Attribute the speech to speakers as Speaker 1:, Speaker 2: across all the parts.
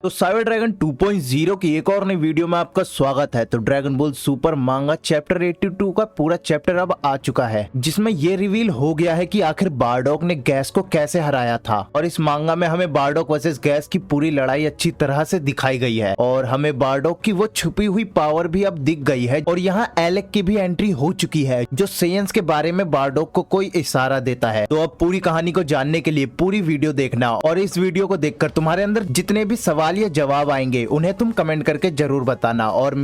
Speaker 1: तो cyber dragon 2.0 की एक और नई वीडियो में आपका स्वागत है। तो ड्रैगन बॉल सुपर मांगा चैप्टर 82 का पूरा चैप्टर अब आ चुका है, जिसमें ये रिवील हो गया है कि आखिर बारडॉक ने गैस को कैसे हराया था। और इस मांगा में हमें बारडॉक वर्सेस गैस की पूरी लड़ाई अच्छी तरह से दिखाई गई है और हमें बारडॉक की वो छुपी हुई पावर भी अब दिख गई है। और यहाँ एलेक की भी एंट्री हो चुकी है, जो सेयंस के बारे में बारडॉक को कोई इशारा देता है। तो अब पूरी कहानी को जानने के लिए पूरी वीडियो देखना और इस वीडियो को देखकर तुम्हारे अंदर जितने भी सवाल या जवाब आएंगे उन्हें तुम कमेंट करके जरूर बताना। और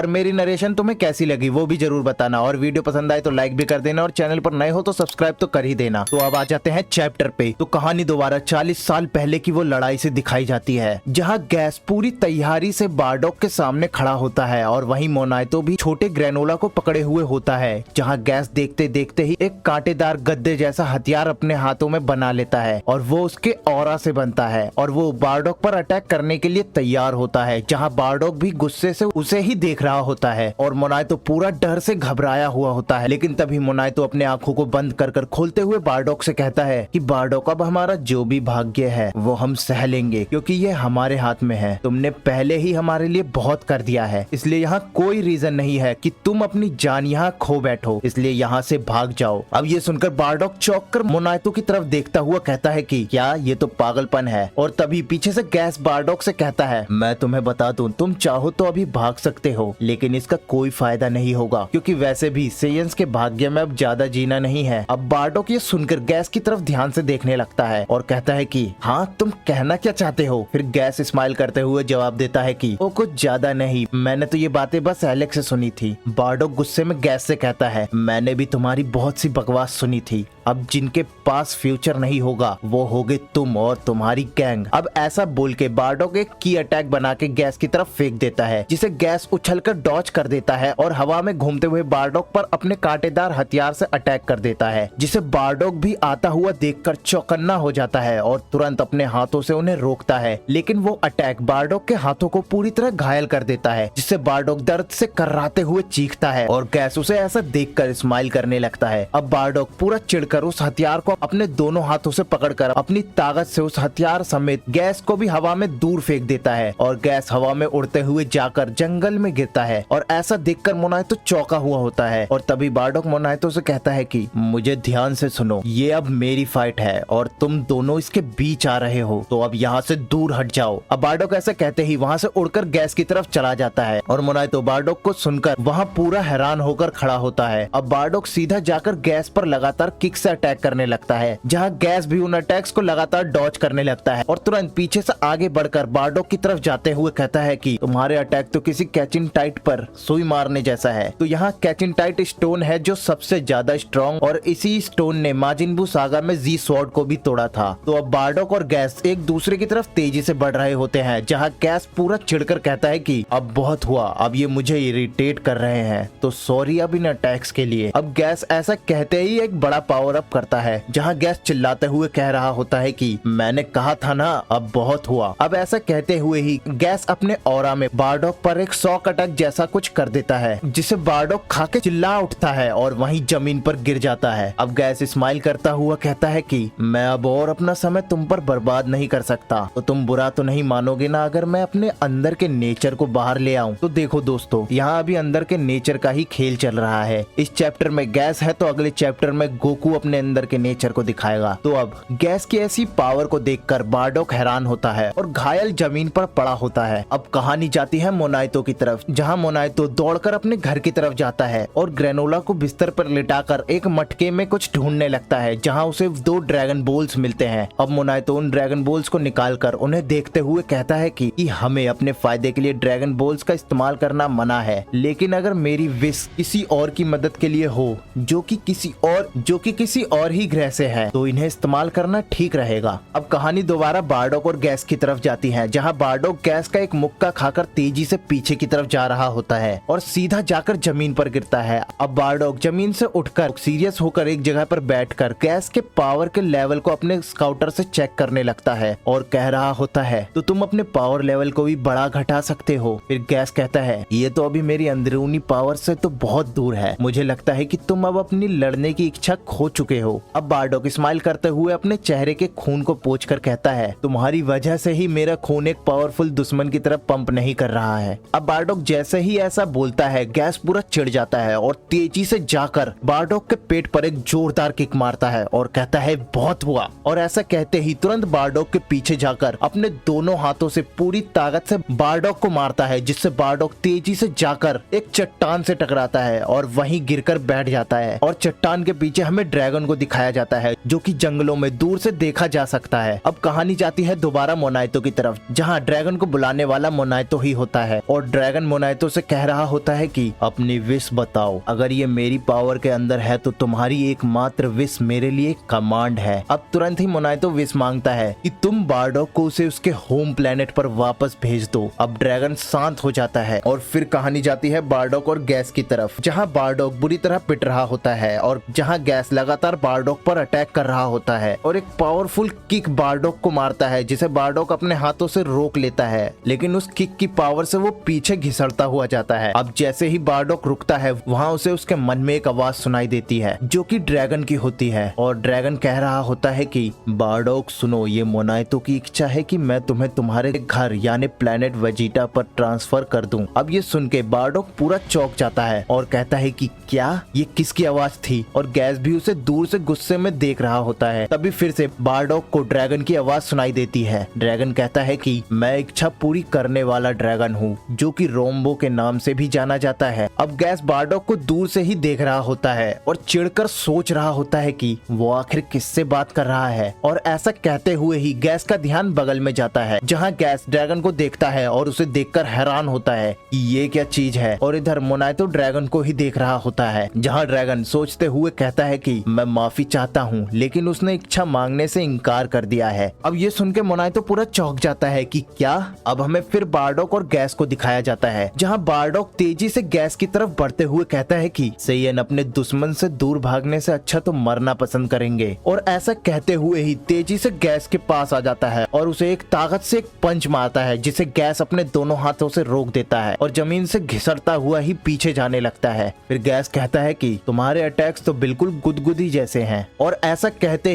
Speaker 1: मेरी नरेशन तुम्हें कैसी लगी वो भी जरूर बताना। और वीडियो पसंद आए तो लाइक भी कर देना और चैनल पर नए हो तो सब्सक्राइब तो कर ही देना। तो अब आ जाते हैं चैप्टर पे। तो कहानी दोबारा 40 साल पहले की वो लड़ाई से दिखाई जाती है, जहाँ गैस पूरी तैयारी से बारडॉक के सामने खड़ा होता है और वहीं मोनाइतो भी छोटे ग्रेनोला को पकड़े हुए होता है। जहाँ गैस देखते देखते ही एक कांटेदार गद्दे जैसा हथियार अपने हाथों में बना लेता है और वो उसके ऑरा से बनता है और वो बारडॉक पर अटैक करने के लिए तैयार होता है। जहां बारडॉक भी गुस्से से उसे ही देख रहा होता है और मोनाइतो पूरा डर से घबराया हुआ होता है। लेकिन तभी मोनाइतो अपने आंखों को बंद कर खोलते हुए बारडॉक से कहता है कि बारडॉक, अब हमारा जो भी भाग्य है वो हम सह लेंगे, क्योंकि ये हमारे हाथ में है। तुमने पहले ही हमारे लिए बहुत कर दिया है, इसलिए यहाँ कोई रीजन नहीं है कि तुम अपनी जान यहाँ खो बैठो, इसलिए यहाँ से भाग जाओ। अब ये सुनकर बारडॉक चौंक कर मोनाइतो की तरफ देखता हुआ कहता है कि क्या ये तो पागलपन है। और तभी पीछे से गैस बारडॉक से कहता है, मैं तुम्हें बता दूं, तुम चाहो तो अभी भाग सकते हो, लेकिन इसका कोई फायदा नहीं होगा, क्योंकि वैसे भी सेयंस के भाग्य में अब ज्यादा जीना नहीं है। अब बारडॉक ये सुनकर गैस की तरफ ध्यान से देखने लगता है और कहता है कि हाँ, तुम कहना क्या चाहते हो। फिर गैस स्माइल करते हुए जवाब देता है कि वो कुछ ज्यादा नहीं, मैंने तो ये बातें बस एलेक से सुनी थी। बारडॉक गुस्से में गैस से कहता है, मैंने भी तुम्हारी बहुत सी बकवास सुनी थी। अब जिनके पास फ्यूचर नहीं होगा वो होगे तुम और तुम्हारी गैंग। अब ऐसा बोल के बारडॉक एक की अटैक बना के गैस की तरफ फेंक देता है, जिसे गैस उछलकर डॉज कर देता है और हवा में घूमते हुए बारडॉक पर अपने कांटेदार हथियार से अटैक कर देता है, जिसे बारडॉक भी आता हुआ देखकर चौकन्ना हो जाता है और तुरंत अपने हाथों से उन्हें रोकता है। लेकिन वो अटैक बारडॉक के हाथों को पूरी तरह घायल कर देता है, जिससे बारडॉक दर्द से कर्राते हुए चीखता है और गैस उसे ऐसा देखकर स्माइल करने लगता है। अब बारडॉक पूरा चिढ़कर उस हथियार को अपने दोनों हाथों से पकड़कर अपनी ताकत से उस हथियार समेत गैस को भी हवा में दूर फेंक देता है और गैस हवा में उड़ते हुए जाकर जंगल में गिरता है। और ऐसा देखकर मोनाइतो चौंका हुआ होता है और तभी बारडॉक मोनाइतो से कहता है कि मुझे ध्यान से सुनो, ये अब मेरी फाइट है और तुम दोनों इसके बीच आ रहे हो, तो अब यहाँ से दूर हट जाओ। अब बारडॉक ऐसा कहते ही वहाँ से उड़कर गैस की तरफ चला जाता है और मोनाइतो बारडॉक को सुनकर वहाँ पूरा हैरान होकर खड़ा होता है। अब बारडॉक सीधा जाकर गैस पर लगातार किक से अटैक करने लगता है, जहाँ गैस भी उन अटैक्स को लगातार डॉज करने लगता है और तुरंत पीछे से आगे बढ़कर बारडॉक की तरफ जाते हुए कहता है कि तुम्हारे अटैक तो किसी कैचिन टाइट पर सुई मारने जैसा है। तो यहाँ कैचिन टाइट स्टोन है जो सबसे ज्यादा स्ट्रॉन्ग, और इसी स्टोन ने माजिन बू सागा में जी स्वॉर्ड को भी तोड़ा था। तो अब बारडॉक और गैस एक दूसरे की तरफ तेजी से बढ़ रहे होते हैं, जहाँ गैस पूरा चिढ़कर कहता है कि अब बहुत हुआ, अब ये मुझे इरिटेट कर रहे हैं, तो सॉरी अब इन अटैक्स के लिए। अब गैस ऐसा कहते ही एक बड़ा पावर अप करता है, जहाँ गैस चिल्लाते हुए कह रहा होता है कि मैंने कहा था ना, अब बहुत हुआ। अब ऐसा कहते हुए ही गैस अपने ऑरा में बारडॉक पर एक शॉक अटैक जैसा कुछ कर देता है, जिसे बारडॉक खाके चिल्ला उठता है और वहीं जमीन पर गिर जाता है। अब गैस स्माइल करता हुआ कहता है कि मैं अब और अपना समय तुम पर बर्बाद नहीं कर सकता, तो तुम बुरा तो नहीं मानोगे ना अगर मैं अपने अंदर के नेचर को बाहर ले आऊं। तो देखो दोस्तों, यहाँ अभी अंदर के नेचर का ही खेल चल रहा है। इस चैप्टर में गैस है तो अगले चैप्टर में गोकू अपने अंदर के नेचर को दिखाएगा। तो अब गैस की ऐसी पावर को देखकर बारडॉक हैरान होता है और घायल जमीन पर पड़ा होता है। अब कहानी जाती है मोनाइतो की तरफ, जहां मोनाइतो दौड़कर अपने घर की तरफ जाता है और ग्रेनोला को बिस्तर पर लिटाकर एक मटके में कुछ ढूंढने लगता है, जहां उसे 2 ड्रैगन बोल्स मिलते हैं। अब मोनाइतो उन ड्रैगन बोल्स को निकालकर उन्हें देखते हुए कहता है कि हमें अपने फायदे के लिए ड्रैगन बोल्स का इस्तेमाल करना मना है, लेकिन अगर मेरी विश किसी और की मदद के लिए हो जो कि किसी और ही ग्रह से है, तो इन्हें इस्तेमाल करना ठीक रहेगा। अब कहानी दोबारा बारडॉक और गैस की तरफ जाती है, जहां बारडॉक गैस का एक मुक्का खाकर तेजी से पीछे की तरफ जा रहा होता है और सीधा जाकर जमीन पर गिरता है। अब बारडॉक जमीन से उठकर सीरियस होकर एक जगह पर बैठकर गैस के पावर के लेवल को अपने स्काउटर से चेक करने लगता है और कह रहा होता है, तो तुम अपने पावर लेवल को भी बड़ा घटा सकते हो। फिर गैस कहता है, ये तो अभी मेरी अंदरूनी पावर से तो बहुत दूर है, मुझे लगता है कि तुम अब अपनी लड़ने की इच्छा खो चुके हो। अब बारडॉक स्माइल करते हुए अपने चेहरे के खून को पोंछकर कहता है, तुम्हारी वजह से ही मेरा खून एक पावरफुल दुश्मन की तरफ पंप नहीं कर रहा है। अब बारडॉक जैसे ही ऐसा बोलता है, गैस पूरा चिढ़ जाता है और तेजी से जाकर बारडॉक के पेट पर एक जोरदार किक मारता है और कहता है, बहुत हुआ। और ऐसा कहते ही तुरंत बारडॉक के पीछे जाकर अपने दोनों हाथों से पूरी ताकत से बारडॉक को मारता है, जिससे बारडॉक तेजी से जाकर एक चट्टान से टकराता है और वहीं गिरकर बैठ जाता है। और चट्टान के पीछे हमें ड्रैगन को दिखाया जाता है, जो कि जंगलों में दूर से देखा जा सकता है। अब कहानी जाती है दोबारा मोनाइतो की तरफ, जहाँ ड्रैगन को बुलाने वाला मोनाइतो ही होता है और ड्रैगन मोनाइतो से कह रहा होता है कि अपनी विश बताओ, अगर ये मेरी पावर के अंदर है तो तुम्हारी एकमात्र विश मेरे लिए कमांड है। अब तुरंत ही मोनाइतो विश मांगता है कि तुम बारडॉक को उसे उसके होम प्लेनेट पर वापस भेज दो। अब ड्रैगन शांत हो जाता है और फिर कहानी जाती है बारडॉक और गैस की तरफ, जहाँ बारडॉक बुरी तरह पिट रहा होता है और जहाँ गैस लगातार बारडॉक पर अटैक कर रहा होता है और एक पावरफुल किक बारडॉक को मारता है, जिसे बारडॉक अपने हाथों से रोक लेता है, लेकिन उस किक की पावर से वो पीछे घिसड़ता हुआ जाता है। अब जैसे ही बारडॉक रुकता है, वहाँ उसे उसके मन में एक आवाज सुनाई देती है, जो कि ड्रैगन की होती है और ड्रैगन कह रहा होता है कि बारडॉक सुनो, ये मोनाइतो की इच्छा है कि मैं तुम्हें तुम्हारे घर यानी प्लेनेट वेजिटा पर ट्रांसफर कर दूं। अब ये सुन के बारडॉक पूरा चौंक जाता है और कहता है कि क्या, ये किसकी आवाज थी? और गैस भी उसे दूर से गुस्से में देख रहा होता है। तभी फिर से बारडॉक को ड्रैगन की आवाज सुनाई देती है। ड्रैगन कहता है कि मैं इच्छा पूरी करने वाला ड्रैगन हूँ, जो कि रोम्बो के नाम से भी जाना जाता है। अब गैस बारडॉक को दूर से ही देख रहा होता है और चिढ़कर सोच रहा होता है कि वो आखिर किससे बात कर रहा है। और ऐसा कहते हुए ही गैस का ध्यान बगल में जाता है, जहाँ गैस ड्रैगन को देखता है और उसे देखकर हैरान होता है कि ये क्या चीज है। और इधर मोनाइतो ड्रैगन को ही देख रहा होता है, जहाँ ड्रैगन सोचते हुए कहता है कि मैं माफी चाहता हूँ, लेकिन उसने इच्छा मांगने से इनकार कर दिया है। अब ये सुन के मोनाइतो पूरा चौंक जाता है कि क्या। अब हमें फिर बारडॉक और गैस को दिखाया जाता है, जहाँ बारडॉक तेजी से गैस की तरफ बढ़ते हुए कहता है कि सेयन अपने दुश्मन से दूर भागने से अच्छा तो मरना पसंद करेंगे। और ऐसा कहते हुए ही तेजी से गैस के पास आ जाता है और उसे एक ताकत से एक पंच मारता है, जिसे गैस अपने दोनों हाथों से रोक देता है और जमीन से घिसड़ता हुआ ही पीछे जाने लगता है। फिर गैस कहता है कि तुम्हारे अटैक्स तो बिल्कुल गुदगुदी जैसे हैं। और ऐसा कहते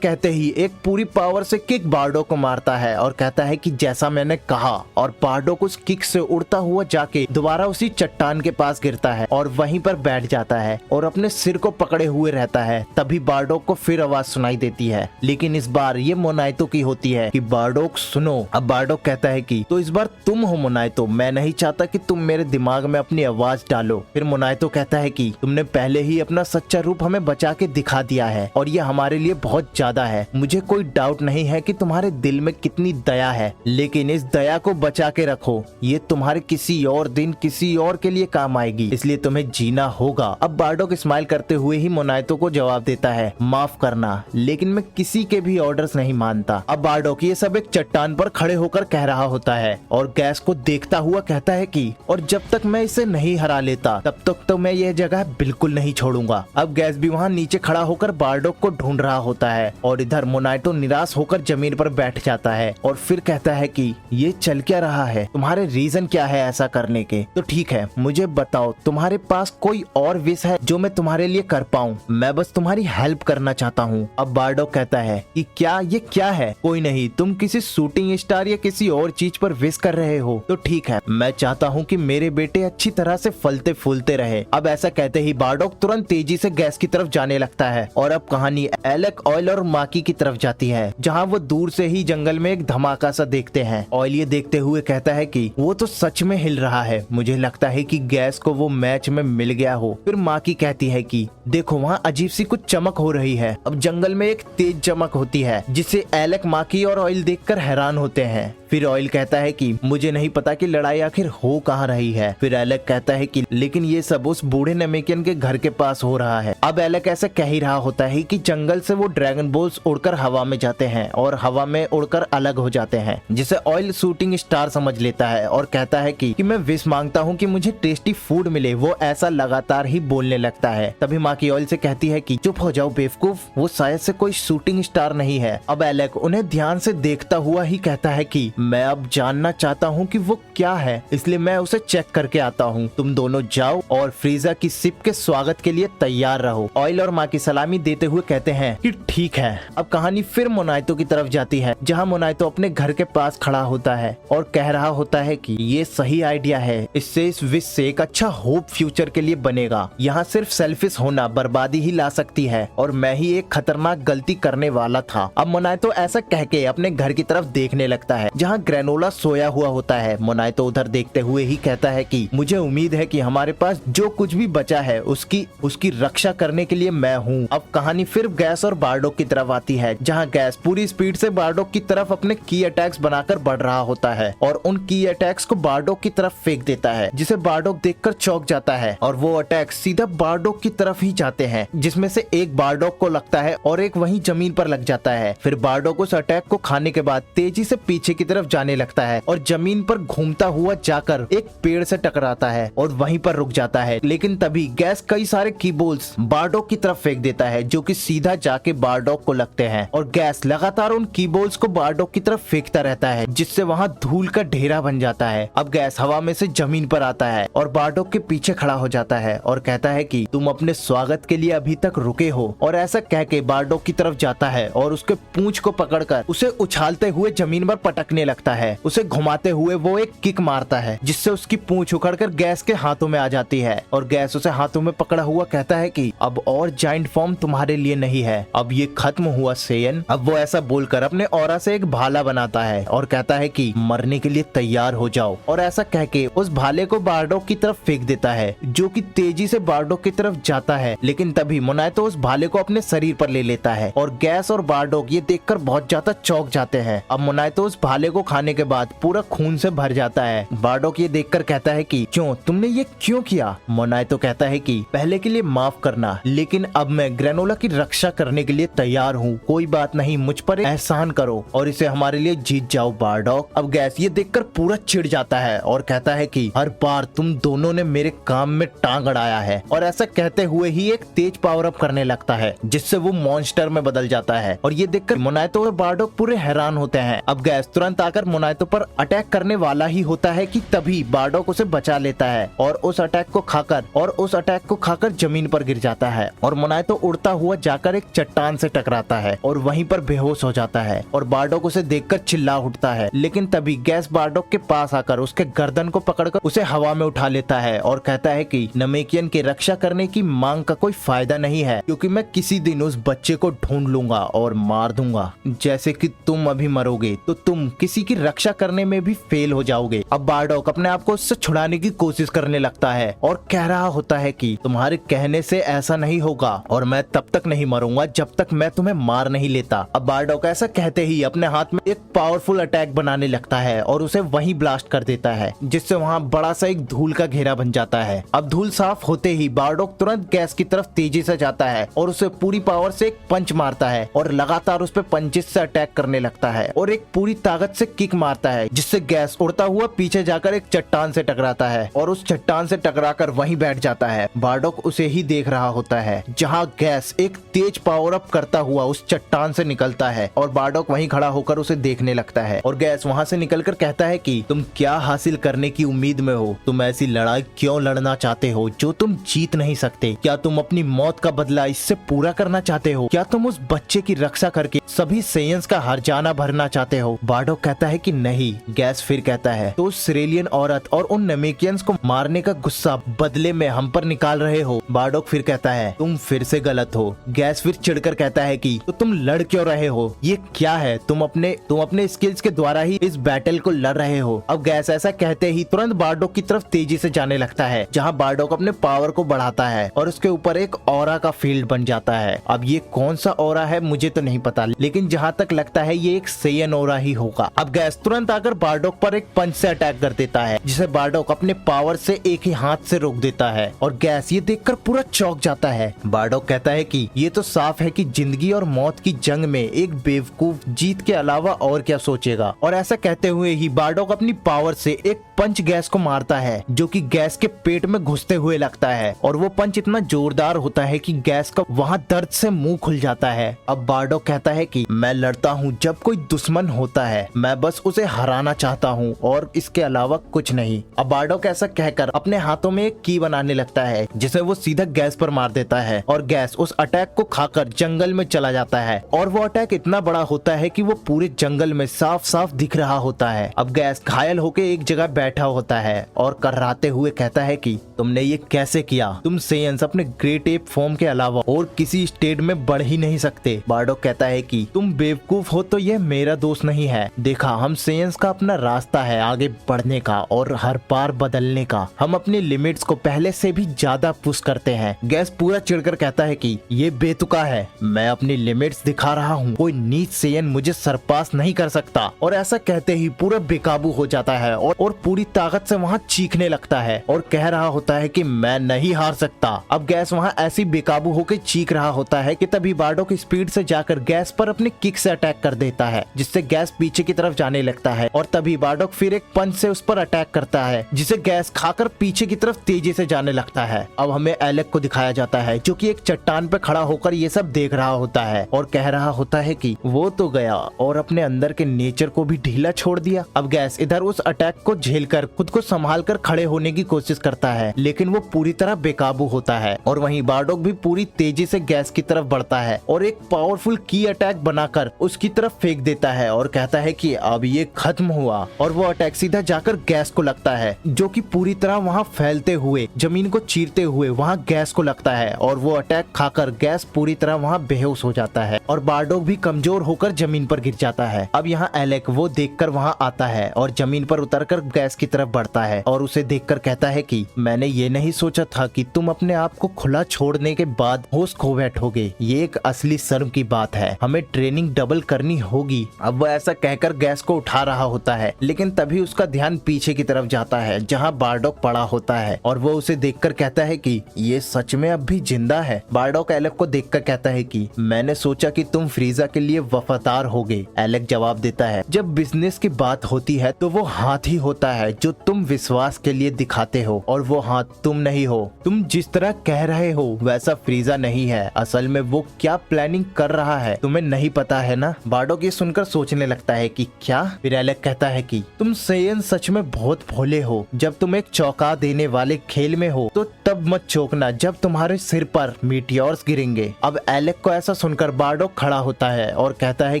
Speaker 1: ही एक पूरी पावर से किक बारडॉक को मारता है और कहता है कि जैसा मैंने कहा। और बारडॉक उस किक से उड़ता हुआ जाके दोबारा उसी चट्टान के पास गिरता है और वहीं पर बैठ जाता है और अपने सिर को पकड़े हुए रहता है। तभी बारडॉक को फिर आवाज सुनाई देती है, लेकिन इस बार ये मोनाइतो की होती है कि बारडॉक सुनो। अब बारडॉक कहता है कि तो इस बार तुम हो मोनाइतो, मैं नहीं चाहता कि तुम मेरे दिमाग में अपनी आवाज डालो। फिर मोनाइतो कहता है कि तुमने पहले ही अपना सच्चा रूप हमें बचा के दिखा दिया है और ये हमारे लिए बहुत ज्यादा है। मुझे कोई डाउट नहीं है कि तुम्हारे दिल में कितनी दया है, लेकिन इस दया को बचा के रखो, ये तुम्हारे किसी और दिन किसी और के लिए काम आएगी, इसलिए तुम्हें जीना होगा। अब बारडॉक स्माइल करते हुए ही मोनाइतो को जवाब देता है, माफ करना, लेकिन मैं किसी के भी ऑर्डर्स नहीं मानता। अब बारडॉक ये सब एक चट्टान पर खड़े होकर कह रहा होता है और गैस को देखता हुआ कहता है कि और जब तक मैं इसे नहीं हरा लेता तब तक तो मैं यह जगह बिल्कुल नहीं छोड़ूंगा। अब गैस भी वहाँ नीचे खड़ा होकर बारडॉक को ढूंढ रहा होता है और इधर मोनाइतो निराश होकर जमीन पर बैठ जाता है और फिर कहता है कि ये चल क्या रहा है, तुम्हारे रीजन क्या है ऐसा करने के? तो ठीक है, मुझे बताओ, तुम्हारे पास कोई और विश है जो मैं तुम्हारे लिए कर पाऊँ? मैं बस तुम्हारी हेल्प करना चाहता हूँ। अब बारडॉक कहता है कि क्या ये क्या है? कोई नहीं, तुम किसी शूटिंग स्टार या किसी और चीज पर विश कर रहे हो तो ठीक है, मैं चाहता हूँ कि मेरे बेटे अच्छी तरह से फलते फूलते रहे। अब ऐसा कहते ही बारडॉक तुरंत तेजी से गैस की तरफ जाने लगता है और अब कहानी एलेक, ऑयल और माकी की तरफ जाती है, जहाँ वो दूर से ही जंगल में एक धमाका सा देखते हैं। ऑयल ये देखते हुए कहता है कि वो तो सच में हिल रहा है, मुझे लगता है कि गैस को वो मैच में मिल गया हो। फिर माकी कहती है कि देखो वहाँ अजीब सी कुछ चमक हो रही है। अब जंगल में एक तेज चमक होती है, जिसे एलेक, माकी और ऑयल देखकर हैरान होते हैं। फिर ऑयल कहता है कि मुझे नहीं पता कि लड़ाई आखिर हो कहाँ रही है। फिर एलेक कहता है कि लेकिन ये सब उस बूढ़े नेमेकियन के घर के पास हो रहा है। अब एलेक ऐसे कह ही रहा होता है कि जंगल से वो ड्रैगन बॉल्स उड़कर हवा में जाते हैं और हवा में उड़कर अलग हो जाते हैं, जिसे ऑयल शूटिंग स्टार समझ लेता है और कहता है कि मैं विश मांगता हूँ कि मुझे टेस्टी फूड मिले। वो ऐसा लगातार ही बोलने लगता है। तभी माकी ऑयल से कहती है कि चुप हो जाओ बेवकूफ, वो शायद से कोई शूटिंग स्टार नहीं है। अब एलेक उन्हें ध्यान से देखता हुआ ही कहता है कि मैं अब जानना चाहता हूँ कि वो क्या है, इसलिए मैं उसे चेक करके आता हूँ। तुम दोनों जाओ और फ्रीजा की शिप के स्वागत के लिए तैयार रहो। ऑयल और माँ की सलामी देते हुए कहते हैं कि ठीक है। अब कहानी फिर मोनाइतो की तरफ जाती है, जहाँ मोनाइतो अपने घर के पास खड़ा होता है और कह रहा होता है कि ये सही आइडिया है, इससे इस विश से एक अच्छा होप फ्यूचर के लिए बनेगा। यहाँ सिर्फ सेल्फिश होना बर्बादी ही ला सकती है और मैं ही एक खतरनाक गलती करने वाला था। अब मोनाइतो ऐसा कह के अपने घर की तरफ देखने लगता है, जहाँ ग्रेनोला सोया हुआ होता है। मोनाइतो उधर देखते हुए ही कहता है कि मुझे उम्मीद है कि हमारे पास जो कुछ भी बचा है उसकी रक्षा करने के लिए मैं हूँ। अब कहानी फिर गैस और बारडोक की तरफ आती है, जहाँ गैस पूरी स्पीड से बारडोक की तरफ अपने की अटैक्स बनाकर बढ़ रहा होता है और उन की अटैक्स को बारडोक की तरफ फेंक देता है, जिसे बारडोक देखकर चौंक जाता है और वो अटैक सीधा बारडोक की तरफ ही जाते हैं, जिसमें से एक बारडोक को लगता है और एक वहीं जमीन पर लग जाता है। फिर बारडोक उस अटैक को खाने के बाद तेजी से पीछे की तरफ जाने लगता है और जमीन पर घूमता हुआ जाकर एक पेड़ से टकराता है और वहीं पर रुक जाता है। लेकिन तभी गैस कई सारे कीबोल्स बारडोक की तरफ फेंक देता है, जो कि सीधा जाके बारडोक को लगते हैं और गैस लगातार उन कीबोल्स को बारडोक की तरफ फेंकता रहता है, जिससे वहाँ धूल का ढेरा बन जाता है। अब गैस हवा में से जमीन पर आता है और बारडोक के पीछे खड़ा हो जाता है और कहता है कि तुम अपने स्वागत के लिए अभी तक रुके हो, और ऐसा कह के बारडोक की तरफ जाता है और उसके पूंछ को पकड़कर उसे उछालते हुए जमीन पर पटकने लगता है। उसे घुमाते हुए वो एक किक मारता है, जिससे उसकी पूंछ उखड़कर गैस के हाथों में आ जाती है और गैस उसे हाथों में पकड़ा हुआ कहता है कि अब और जाइंट फॉर्म तुम्हारे लिए नहीं है, अब ये खत्म हुआ सेयन। अब वो ऐसा बोलकर अपने ऑरा से एक भाला बनाता है और कहता है कि मरने के लिए तैयार हो जाओ, और ऐसा कह के उस भाले को बारडोक की तरफ फेंक देता है, जो कि तेजी से बारडोक की तरफ जाता है। लेकिन तभी मोनाइतो उस भाले को अपने शरीर पर ले लेता है और गैस और बारडोक ये देखकर बहुत ज्यादा चौंक जाते हैं। अब मोनाइतो उस भाले को खाने के बाद पूरा खून से भर जाता है। बारडोक ये देखकर कहता है कि क्यों, तुमने ये क्यों किया? मोनाइतो कहता है कि पहले के लिए माफ करना, लेकिन अब मैं ग्रेनोला की रक्षा करने के लिए तैयार हूँ। कोई बात नहीं, मुझ पर एहसान करो और इसे हमारे लिए जीत जाओ बारडोक। अब गैस ये देखकर पूरा चिढ़ जाता है और कहता है कि हर बार तुम दोनों ने मेरे काम में टांग अड़ाया है, और ऐसा कहते हुए ही एक तेज पावर अप करने लगता है, जिससे वो मॉन्स्टर में बदल जाता है। और ये देखकर मोनाइतो और बारडोक पूरे हैरान होते हैं। अब गैस तुरंत आकर मोनाइतो पर अटैक करने वाला ही होता है कि तभी बारडोक उसे बचा लेता है और उस अटैक को खाकर जमीन पर गिर जाता है और मोनाइतो उड़ता हुआ जाकर एक चट्टान से टकराता है और वहीं पर बेहोश हो जाता है और बारडोक उसे देखकर चिल्ला उठता है। लेकिन तभी गैस बारडोक के पास आकर उसके गर्दन को पकड़कर उसे हवा में उठा लेता है और कहता है कि नमेकियन की रक्षा करने की मांग का कोई फायदा नहीं है, क्योंकि मैं किसी दिन उस बच्चे को ढूंढ लूंगा और मार दूंगा। जैसे कि तुम अभी मरोगे तो तुम किसी की रक्षा करने में भी फेल हो जाओगे। अब बारडोक अपने आप को उससे छुड़ाने की कोशिश करने लगता है और कह रहा होता है कि तुम्हारे कहने से ऐसा नहीं होगा और मैं तब तक नहीं मरूंगा जब तक मैं तुम्हें मार नहीं लेता। अब बारडोक ऐसा कहते ही अपने हाथ में एक पावरफुल अटैक बनाने लगता है और उसे वहीं ब्लास्ट कर देता है, जिससे वहाँ बड़ा सा एक धूल का घेरा बन जाता है। अब धूल साफ होते ही बारडोक तुरंत गैस की तरफ तेजी से जाता है और उसे पूरी पावर से एक पंच मारता है और लगातार उस पे पंचेस से अटैक करने लगता है और एक पूरी ताकत से किक मारता है, जिससे गैस उड़ता हुआ पीछे जाकर एक चट्टान से टकराता है और उस चट्टान से टकराकर वहीं बैठ जाता है। बारडोक उसे ही देख रहा होता है, जहाँ गैस एक तेज पावर अप करता हुआ उस चट्टान से निकलता है और बारडोक वहीं खड़ा होकर उसे देखने लगता है और गैस वहाँ से निकलकर कहता है कि तुम क्या हासिल करने की उम्मीद में हो? तुम ऐसी लड़ाई क्यों लड़ना चाहते हो जो तुम जीत नहीं सकते? क्या तुम अपनी मौत का बदला इससे पूरा करना चाहते हो? क्या तुम उस बच्चे की रक्षा करके सभी सेयंस का हर्जाना भरना चाहते हो? बारडोक कहता है कि नहीं। गैस फिर कहता है तो उस सिरेलियन औरत और उन नेमेकियंस को मारने का गुस्सा बदले में हम पर निकाल रहे हो? बारडोक फिर कहता है तुम फिर से गलत हो। गैस फिर चिढ़कर कहता है कि तो तुम लड़ क्यों रहे हो? ये क्या है? तुम अपने स्किल्स के द्वारा ही इस बैटल को लड़ रहे हो। अब गैस ऐसा कहते ही तुरंत बारडोक की तरफ तेजी से जाने लगता है, जहाँ बारडोक अपने पावर को बढ़ाता है और उसके ऊपर एक ऑरा का फील्ड बन जाता है। अब ये कौन सा ऑरा है मुझे तो नहीं पता, लेकिन जहाँ तक लगता है ये एक सेयन ऑरा ही होगा। अब गैस तुरंत आकर बारडोक पर एक पंच से अटैक कर देता है, जिसे बारडोक अपने पावर से एक ही हाथ से रोक देता है और गैस ये देखकर पूरा चौंक जाता है। बारडोक कहता है कि ये तो साफ है कि जिंदगी और मौत की जंग में एक बेवकूफ जीत के अलावा और क्या सोचेगा। और ऐसा कहते हुए ही बारडोक अपनी पावर से एक पंच गैस को मारता है, जो कि गैस के पेट में घुसते हुए लगता है और वो पंच इतना जोरदार होता है कि गैस का वहाँ दर्द से मुंह खुल जाता है। अब बारडोक कहता है कि मैं लड़ता हूँ जब कोई दुश्मन होता है, मैं मैं बस उसे हराना चाहता हूँ और इसके अलावा कुछ नहीं। अब बारडॉक ऐसा कहकर अपने हाथों में एक की बनाने लगता है जिसे वो सीधा गैस पर मार देता है और गैस उस अटैक को खाकर जंगल में चला जाता है और वो अटैक इतना बड़ा होता है कि वो पूरे जंगल में साफ साफ दिख रहा होता है। अब गैस घायल होके एक जगह बैठा होता है और कर्राते हुए कहता है कि तुमने ये कैसे किया? तुम सेयंस अपने ग्रेट एप फॉर्म के अलावा और किसी स्टेट में बढ़ ही नहीं सकते। बारडॉक कहता है कि तुम बेवकूफ हो तो यह मेरा दोस्त नहीं है। देखा, हम सेयंस का अपना रास्ता है आगे बढ़ने का और हर बार बदलने का। हम अपनी लिमिट्स को पहले से भी ज्यादा पुश करते हैं। गैस पूरा चिढ़कर कहता है कि ये बेतुका है, मैं अपनी लिमिट्स दिखा रहा हूँ, कोई नीच सेयन मुझे सरपास नहीं कर सकता। और ऐसा कहते ही पूरा बेकाबू हो जाता है और पूरी ताकत से वहाँ चीखने लगता है और कह रहा होता है कि मैं नहीं हार सकता। अब गैस वहाँ ऐसी बेकाबू होकर चीख रहा होता है कि तभी बारडॉक स्पीड से जाकर गैस पर अपनी किक से अटैक कर देता है जिससे गैस पीछे की तरफ जाने लगता है और तभी बारडॉक फिर एक पंच से उस पर अटैक करता है जिसे गैस खाकर पीछे की तरफ तेजी से जाने लगता है। अब हमें एलेक को दिखाया जाता है जो कि एक चट्टान पे खड़ा होकर ये सब देख रहा होता है और कह रहा होता है कि वो तो गया और अपने अंदर के नेचर को भी ढीला छोड़ दिया। अब गैस इधर उस अटैक को झेलकर खुद को संभाल कर खड़े होने की कोशिश करता है लेकिन वो पूरी तरह बेकाबू होता है और वहीं बारडॉक भी पूरी तेजी से गैस की तरफ बढ़ता है और एक पावरफुल की अटैक बनाकर उसकी तरफ फेंक देता है और कहता है कि अब ये खत्म हुआ। और वो अटैक सीधा जाकर गैस को लगता है जो कि पूरी तरह वहाँ फैलते हुए जमीन को चीरते हुए वहाँ गैस को लगता है और वो अटैक खाकर गैस पूरी तरह वहाँ बेहोश हो जाता है और बारडॉक भी कमजोर होकर जमीन पर गिर जाता है। अब यहाँ एलेक वो देखकर वहाँ आता है और जमीन पर उतरकर गैस की तरफ बढ़ता है और उसे देखकर कहता है कि मैंने ये नहीं सोचा था कि तुम अपने आप को खुला छोड़ने के बाद होश खो बैठोगे। ये एक असली शर्म की बात है, हमें ट्रेनिंग डबल करनी होगी। अब वो ऐसा कहकर गैस को उठा रहा होता है लेकिन तभी उसका ध्यान पीछे की तरफ जाता है जहाँ बारडॉक पड़ा होता है और वो उसे देखकर कहता है कि ये सच में अब भी जिंदा है। बारडॉक एलेक को देखकर कहता है कि मैंने सोचा कि तुम फ्रीजा के लिए वफादार होगे। एलेक जवाब देता है जब बिजनेस की बात होती है तो वो हाथ ही होता है जो तुम विश्वास के लिए दिखाते हो और वो हाथ तुम नहीं हो। तुम जिस तरह कह रहे हो वैसा फ्रीजा नहीं है, असल में वो क्या प्लानिंग कर रहा है तुम्हें नहीं पता है ना। बारडॉक ये सुनकर सोचने लगता है कि क्या। फिर एलेक कहता है कि तुम सेयन सच में बहुत भोले हो। जब तुम एक चौंका देने वाले खेल में हो तो तब मत चौंकना जब तुम्हारे सिर पर मीटियोर्स गिरेंगे। अब एलेक को ऐसा सुनकर बारडॉक खड़ा होता है और कहता है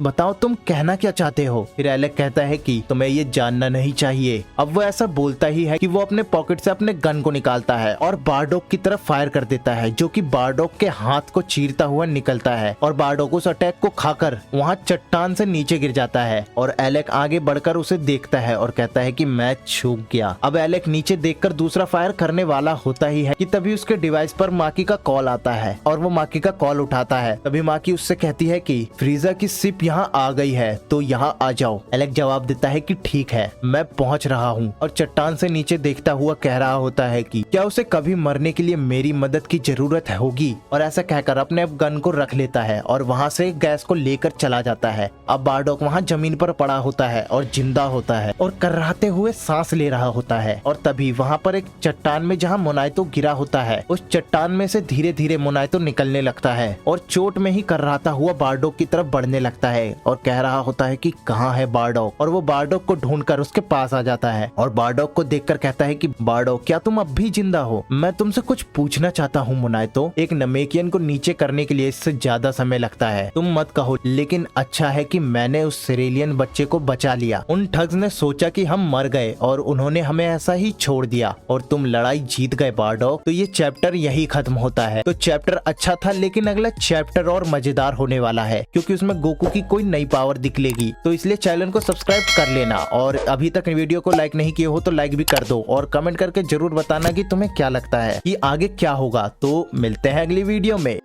Speaker 1: बताओ तुम कहना क्या चाहते हो। फिर एलेक कहता है कि तुम्हें ये जानना नहीं चाहिए। अब वो ऐसा बोलता ही है कि वो अपने पॉकेट से अपने गन को निकालता है और बारडॉक की तरफ फायर कर देता है जो कि बारडॉक के हाथ को चीरता हुआ निकलता है और बारडॉक उस अटैक को खाकर वहाँ चट्टान से नीचे गिर जाता है और एलेक आगे बढ़कर उसे देखता है और कहता है कि मैं चूक गया। अब एलेक नीचे देखकर दूसरा फायर करने वाला होता ही है कि तभी उसके डिवाइस पर माकी का कॉल आता है और वो माकी का कॉल उठाता है। तभी माकी उससे कहती है कि फ्रीजा की शिप यहाँ आ गई है तो यहाँ आ जाओ। एलेक जवाब देता है कि ठीक है मैं पहुँच रहा हूँ और चट्टान से नीचे देखता हुआ कह रहा होता है कि क्या उसे कभी मरने के लिए मेरी मदद की जरूरत होगी। और ऐसा कहकर अपने गन को रख लेता है और वहाँ से गैस को लेकर चला जाता है। अब बारडॉक वहाँ जमीन पर पड़ा होता है और जिंदा होता है और कर्राते हुए सांस ले रहा होता है और तभी वहाँ पर एक चट्टान में जहाँ मोनाइतो गिरा होता है उस चट्टान में से धीरे धीरे मोनाइतो निकलने लगता है और चोट में ही कर्राता हुआ बारडॉक की तरफ बढ़ने लगता है और कह रहा होता है कि कहाँ है बारडॉक। और वो बारडॉक को ढूंढकर उसके पास आ जाता है और बारडॉक को देखकर कहता है कि बारडॉक क्या तुम अब भी जिंदा हो? मैं तुमसे कुछ पूछना चाहता हूँ मोनाइतो। एक नमेकियन को नीचे करने के लिए इससे ज्यादा समय लगता है, तुम मत कहो, लेकिन अच्छा है कि मैंने उस सिरेलियन बच्चे को बचा लिया। उन ठग्स ने सोचा कि हम मर गए और उन्होंने हमें ऐसा ही छोड़ दिया और तुम लड़ाई जीत गए बारडॉक। तो ये चैप्टर यही खत्म होता है। तो चैप्टर अच्छा था लेकिन अगला चैप्टर और मजेदार होने वाला है क्योंकि उसमें गोकू की कोई नई पावर दिखलेगी। तो इसलिए चैनल को सब्सक्राइब कर लेना और अभी तक वीडियो को लाइक नहीं किए हो तो लाइक भी कर दो और कमेंट करके जरूर बताना कि तुम्हें क्या लगता है कि आगे क्या होगा। तो मिलते हैं अगली वीडियो में।